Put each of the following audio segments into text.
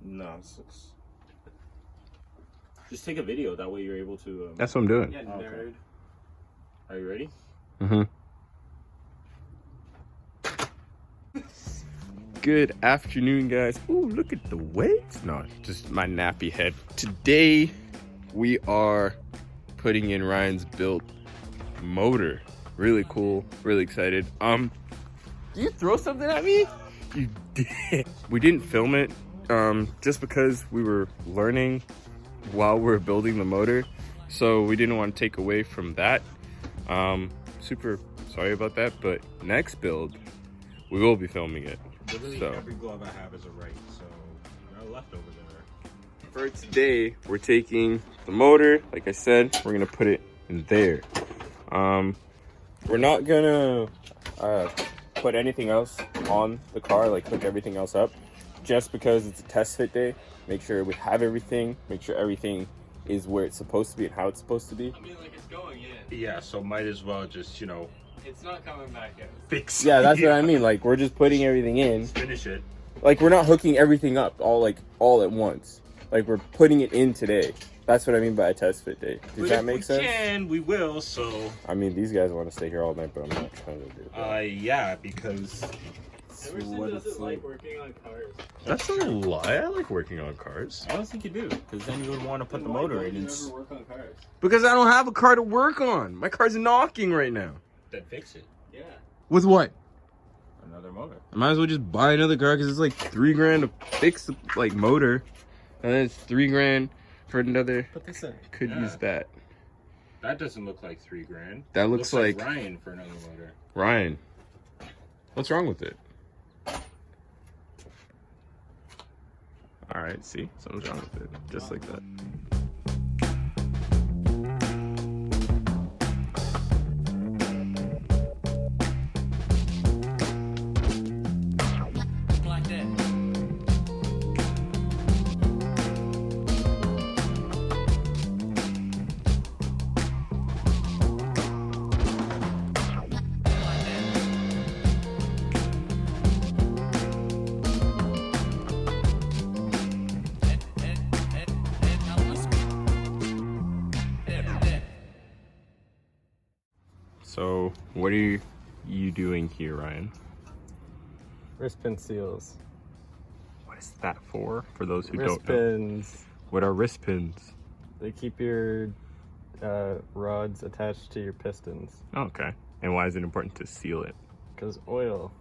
No, just take a video. That way you're able to. That's what I'm doing. Yeah, nerd. Are you ready? Mm-hmm. Good afternoon, guys. Ooh, look at the waves. No, just my nappy head. Today, we are putting in Ryan's built motor. Really cool. Really excited. Did you throw something at me? You did. We didn't film it just because we were learning while we were building the motor. So we didn't want to take away from that. Super sorry about that, but next build, we will be filming it. Literally So every glove I have is a right, so no left over there. for today, we're taking the motor. Like I said, we're gonna put it in there. We're not gonna put anything else on the car, like hook everything else up, just because it's a test fit day. Make sure we have everything. Make sure everything is where it's supposed to be and how it's supposed to be. I mean, like, it's going in. Yeah, so might as well just, you know, It's not coming back in. fix. Yeah, that's what I mean. Like, we're just putting everything in. Finish it. Like, we're not hooking everything up all at once. Like, we're putting it in today. That's what I mean by a test fit day. Does that make sense? And we will. So. I mean, these guys want to stay here all night, but I'm not trying to do that. Yeah, because. Emerson doesn't like working on cars. That's a lie. I like working on cars. I don't think you do, because then you would want to put the Why motor don't in. you And ever work on cars? because I don't have a car to work on. My car's knocking right now. Then fix it. Yeah. With what? Another motor. I might as well just buy another car because it's like $3,000 to fix the motor, and then it's $3,000 for another. But they said. Could Yeah. use that. That doesn't look like $3,000. That looks like Ryan for another motor. Ryan. What's wrong with it? All right, see, something's wrong with it, just like that. Like that. So, what are you doing here, Ryan? Wrist pin seals. What is that for those who Wrist don't know? pins. What are wrist pins? They keep your rods attached to your pistons. Oh, okay. And why is it important to seal it? Because oil.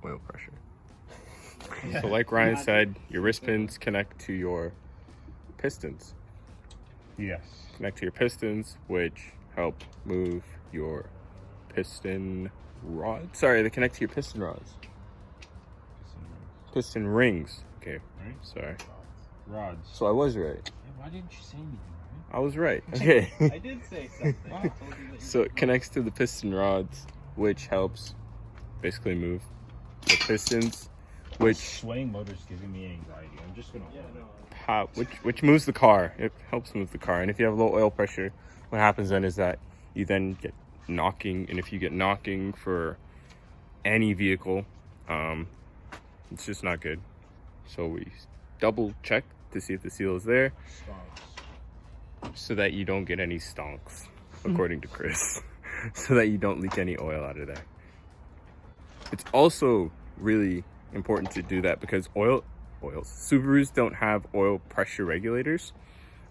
Oil pressure. So like Ryan said, your wrist pins connect to your pistons. Yes. Connect to your pistons, which help move your piston rods. Sorry, they connect to your piston rods. Piston rings. Okay, Right? sorry. Rods. So I was right. Why didn't you say anything? I was right. Okay. I did say something. I told you that you So it connects to the piston rods, which helps basically move the pistons, which Swaying motor's giving me anxiety. I'm just gonna hold it. which moves the car. It helps move the car. And if you have low oil pressure, what happens then is that you then get knocking. And if you get knocking for any vehicle, it's just not good. So we double check to see if the seal is there, so that you don't get any stonks, according to Chris, so that you don't leak any oil out of there. It's also really important to do that because Subarus don't have oil pressure regulators.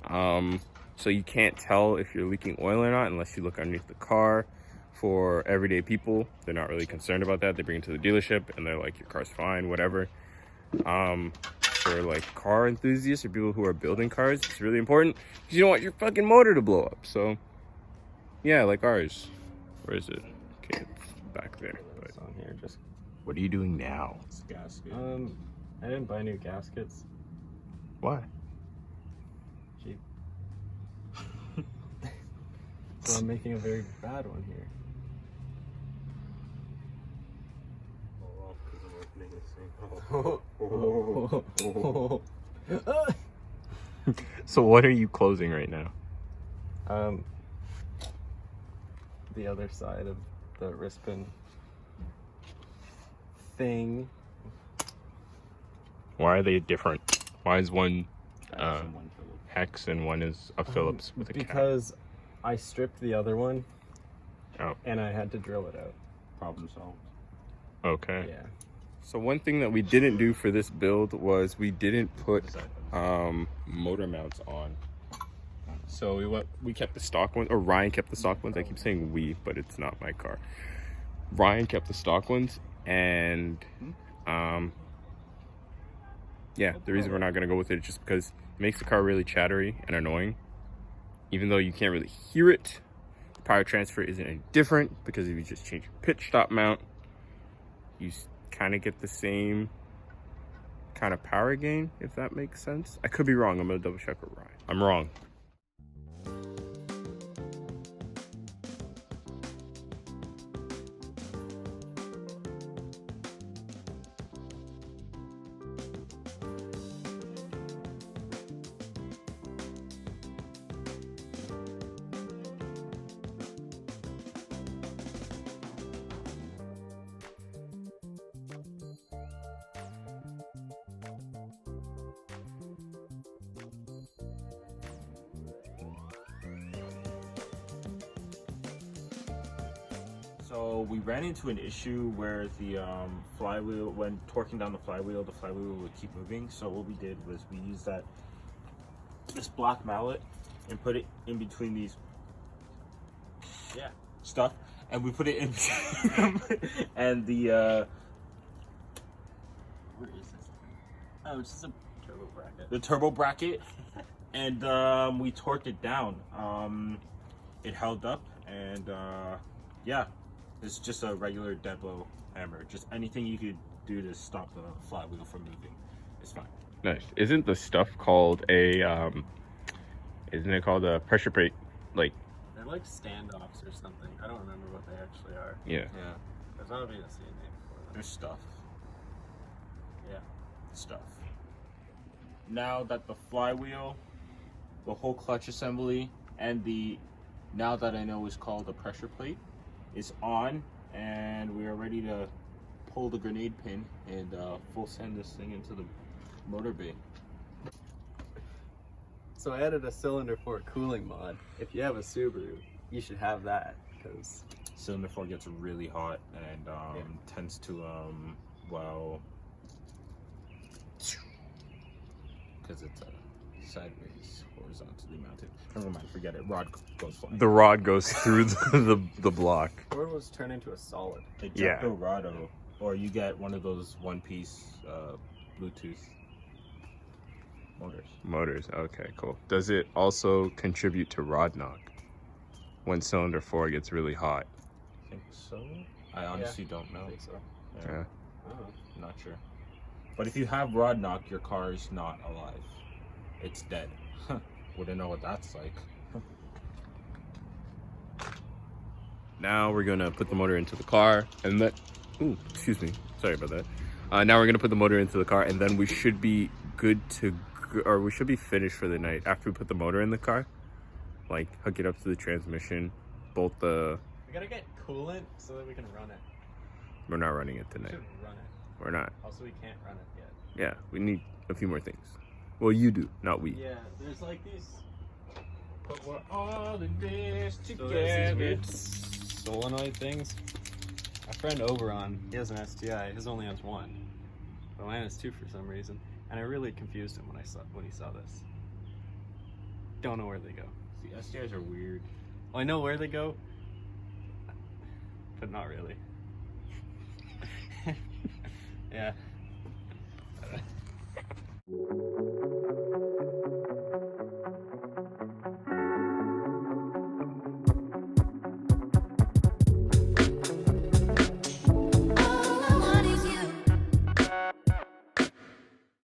So you can't tell if you're leaking oil or not unless you look underneath the car. For everyday people, they're not really concerned about that. They bring it to the dealership and they're like, your car's fine, whatever. For like car enthusiasts or people who are building cars, it's really important because you don't want your fucking motor to blow up. So yeah, like ours. Where is it? Okay, it's back there. But It's on here. Just what are you doing now? It's gasket. I didn't buy new gaskets. Why? Cheap. So I'm making a very bad one here. So what are you closing right now? The other side of the wrist pin thing. Why are they different? Why is one And one Phillips. hex and one is a Phillips with a cap? Because I stripped the other one. Oh. And I had to drill it out. Problem solved. Okay. Yeah. So one thing that we didn't do for this build was we didn't put motor mounts on. So we kept the stock ones, or Ryan kept the stock ones. I keep saying we, but it's not my car. Ryan kept the stock ones, and yeah, the reason we're not gonna go with it is just because it makes the car really chattery and annoying. Even though you can't really hear it, the power transfer isn't any different because if you just change your pitch stop mount, you kind of get the same kind of power gain, if that makes sense. I could be wrong. I'm gonna double check with Ryan. I'm wrong. So we ran into an issue where the flywheel, when torquing down the flywheel would keep moving. So what we did was we used this black mallet and put it in between these stuff, and we put it in between them. And the Where is this? Oh, it's just a turbo bracket. the turbo bracket, and we torqued it down. It held up, and yeah, it's just a regular dead blow hammer. Just anything you could do to stop the flywheel from moving is fine. Nice. Isn't the stuff called a isn't it called a pressure plate? Like, They're like standoffs or something. I don't remember what they actually are. yeah. Yeah, There's not be a C name for them. there's stuff. Yeah. Stuff. Now that the flywheel, the whole clutch assembly, and now that I know is called the pressure plate, is on, and we are ready to pull the grenade pin and full send this thing into the motor bay. So I added a cylinder 4 cooling mod. If you have a Subaru, you should have that because Cylinder 4 gets really hot and tends to well, because it's sideways, horizontally mounted. Never mind, forget it. Rod goes flying. The rod goes through the block. Ford was turned into a solid. Yeah. Ejectorado, or you get one of those one-piece Bluetooth motors. Okay, cool. Does it also contribute to rod knock when cylinder 4 gets really hot? I think so. I honestly don't know. I think so. Yeah. Oh. Not sure. But if you have rod knock, your car is not alive. It's dead. Wouldn't know what that's like. Now we're gonna put the motor into the car, and then, ooh, excuse me, sorry about that. Now we're gonna put the motor into the car, and then we should be good to, or we should be finished for the night after we put the motor in the car. Like, hook it up to the transmission, bolt the. We gotta get coolant so that we can run it. We're not running it We tonight. should run it. We're not. Also, we can't run it yet. Yeah, we need a few more things. Well, you do, not we. Yeah, there's like these. But we're all in this So there's these weird solenoid things. My friend Oberon, he has an STI. His only has one, but mine has two for some reason. And I really confused him when he saw this. Don't know where they go. The STIs are weird. Well, I know where they go, but not really. Yeah.